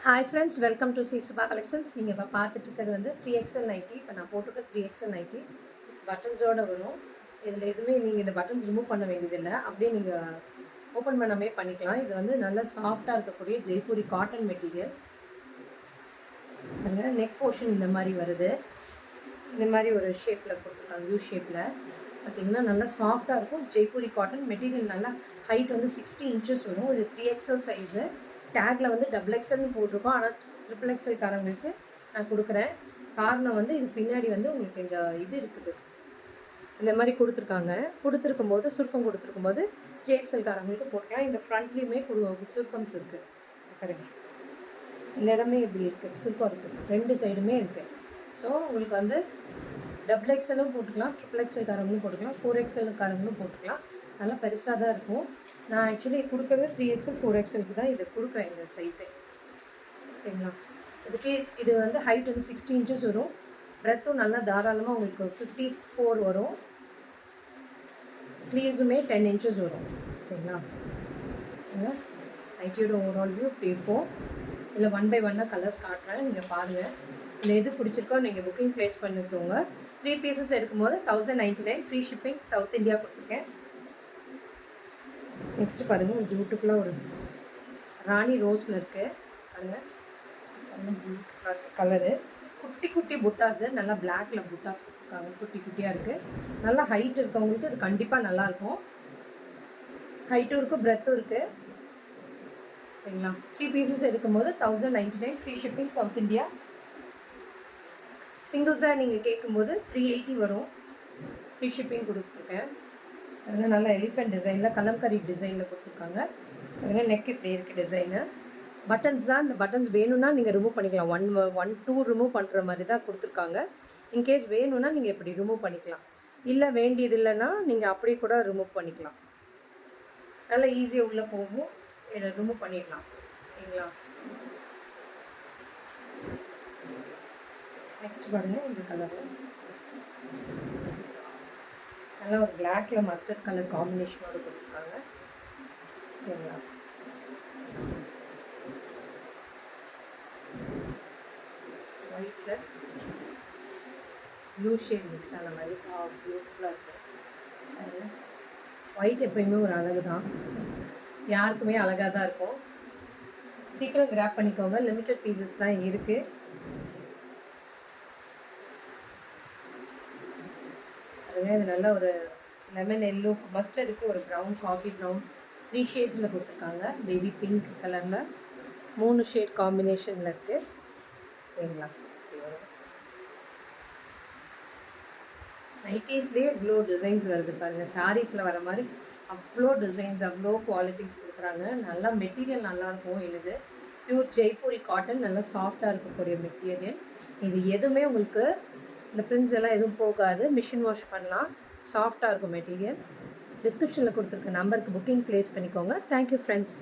Hi friends, welcome to C Subha collections. நீங்கள் இப்போ பார்த்துட்டு இருக்கிறது வந்து 3XL நைட்டி. இப்போ நான் போட்டிருக்க 3XL நைட்டி பட்டன்ஸோடு வரும். இதில் எதுவுமே நீங்கள் இந்த பட்டன்ஸ் ரிமூவ் பண்ண வேண்டியதில்லை, அப்படியே நீங்கள் ஓப்பன் பண்ணாமே பண்ணிக்கலாம். இது வந்து நல்ல சாஃப்டாக இருக்கக்கூடிய ஜெய்ப்பூரி காட்டன் மெட்டீரியல். பாருங்கள், நெக் போர்ஷன் இந்த மாதிரி வருது. இந்த மாதிரி ஒரு ஷேப்பில் கொடுத்துருக்காங்க, யூ ஷேப்பில். பார்த்திங்கன்னா நல்லா சாஃப்டாக இருக்கும். Jaipuri cotton material. நல்லா ஹைட் வந்து 60 இன்ச்சஸ் வரும். இது 3XL சைஸு. டேக்கில் வந்து XXLன்னு போட்டிருக்கோம், ஆனால் XXL காரங்களுக்கு நான் கொடுக்குறேன். காரணம் வந்து இது பின்னாடி வந்து உங்களுக்கு இந்த இது இருக்குது, இந்த மாதிரி கொடுத்துருக்கும் போது சுருக்கம் கொடுத்துருக்கும் போது 3XL காரங்களுக்கு போட்டுக்கலாம். இந்த ஃப்ரண்ட்லேயுமே சுருக்கம்ஸ் இருக்குது. பாருங்க, இந்த இடமே இப்படி இருக்குது, சுருக்கம் இருக்குது, ரெண்டு சைடுமே இருக்குது. ஸோ உங்களுக்கு வந்து XXLும் போட்டுக்கலாம், XXL காரங்களும் போட்டுக்கலாம், 4XL காரங்களும் போட்டுக்கலாம். நல்லா பெருசாக தான் இருக்கும். நான் ஆக்சுவலி கொடுக்குறது 3XL 4XLக்கு தான் இதை கொடுக்குறேன், இந்த சைஸே. ஓகேங்களா? இது வந்து ஹைட் வந்து 60 இன்ச்சஸ் வரும். பிரெத்தும் நல்லா தாராளமாக உங்களுக்கு 54 வரும். ஸ்லீவ்ஸுமே 10 இன்ச்சஸ் வரும். ஓகேங்களா? நைட்டியோட ஓவரால் வியூ இப்படி இருக்கும். இதில் 1 by 1 கலர்ஸ் காட்டுறேன், நீங்கள் பாருங்கள். இல்லை எது பிடிச்சிருக்கோ நீங்கள் புக்கிங் ப்ளேஸ் பண்ணிக்கோங்க. 3 பீசஸ் எடுக்கும்போது 1099 ஃப்ரீ ஷிப்பிங், சவுத் இந்தியா கொடுத்துருக்கேன். நெக்ஸ்ட்டு பாருங்கள், ஒரு பியூட்டிஃபுல்லாக ஒரு ராணி ரோஸில் இருக்குது. பாருங்கள், பியூட்டிஃபுல்லாக இருக்குது கலரு. குட்டி குட்டி புட்டாஸு, நல்லா பிளாக்கில் புட்டாஸ் கொடுத்துருக்காங்க, குட்டி குட்டியாக இருக்குது. நல்லா ஹைட் இருக்கவங்களுக்கு இது கண்டிப்பாக நல்லாயிருக்கும். ஹைட்டும் இருக்குது, பிரெத்தும் இருக்குது. சரிங்களா? 3 பீசஸ் எடுக்கும்போது 1099 ஃப்ரீ ஷிப்பிங், சவுத் இந்தியா. சிங்கிள்ஸாக நீங்கள் கேட்கும்போது 380 வரும். ஃப்ரீ ஷிப்பிங் கொடுத்துருக்கேன். பாருங்க, நல்லா எலிஃபென்ட் டிசைனில் கலம்கரி டிசைனில் கொடுத்துருக்காங்க. பாருங்கள், நெக் இப்படி இருக்குது டிசைனு. பட்டன்ஸ் தான், இந்த பட்டன்ஸ் வேணும்னா நீங்கள் ரிமூவ் பண்ணிக்கலாம். 1 2 ரிமூவ் பண்ணுற மாதிரி தான் கொடுத்துருக்காங்க. இன்கேஸ் வேணும்னா நீங்கள் இப்படி ரிமூவ் பண்ணிக்கலாம். இல்லை வேண்டியது இல்லைன்னா நீங்கள் அப்படியே கூட ரிமூவ் பண்ணிக்கலாம். நல்லா ஈஸியாக உள்ளே போகும், ரிமூவ் பண்ணிடலாம். ஓகேங்களா? நெக்ஸ்ட் பாருங்கள், இந்த கலரு நல்லா ஒரு பிளாக்கில் மஸ்டர்ட் கலர் காம்பினேஷனோடு கொடுத்துருக்காங்க. ஓகேங்களா? ஒயிட்டில் ப்ளூ ஷேட் மிக்ஸ் ஆன மாதிரி பியூட்டிஃபுல்லாக இருக்குது. ஒயிட் எப்போயுமே ஒரு அழகு தான், யாருக்குமே அழகாக தான் இருக்கும். சீக்கிரம் கிராப் பண்ணிக்கோங்க, லிமிட்டட் பீசஸ் தான் இருக்குது. இது நல்ல ஒரு லெமன் எல்லோ, மஸ்டர்டுக்கு ஒரு ப்ரௌன், காஃபி ப்ரௌன், 3 ஷேட்ஸில் கொடுத்துருக்காங்க. பேபி பிங்க் கலரில் 3 ஷேட் காம்பினேஷனில் இருக்குது. ஓகேங்களா? நைட்டீஸ்லேயே இவ்வளோ டிசைன்ஸ் வருது பாருங்கள். சாரீஸில் வர மாதிரி அவ்வளோ டிசைன்ஸ், அவ்வளோ குவாலிட்டிஸ் கொடுக்குறாங்க. நல்லா மெட்டீரியல் நல்லாயிருக்கும். இது பியூர் ஜெய்ப்பூரி காட்டன், நல்லா சாஃப்டாக இருக்கக்கூடிய மெட்டீரியல். இது எதுவுமே உங்களுக்கு இந்த பிரிண்ட்ஸ் எல்லாம் எதுவும் போகாது. மிஷின் வாஷ் பண்ணலாம், சாஃப்டாக இருக்கும் மெட்டீரியல். டிஸ்கிரிப்ஷனில் கொடுத்துருக்க நம்பருக்கு புக்கிங் ப்ளேஸ் பண்ணிக்கோங்க. Thank you friends.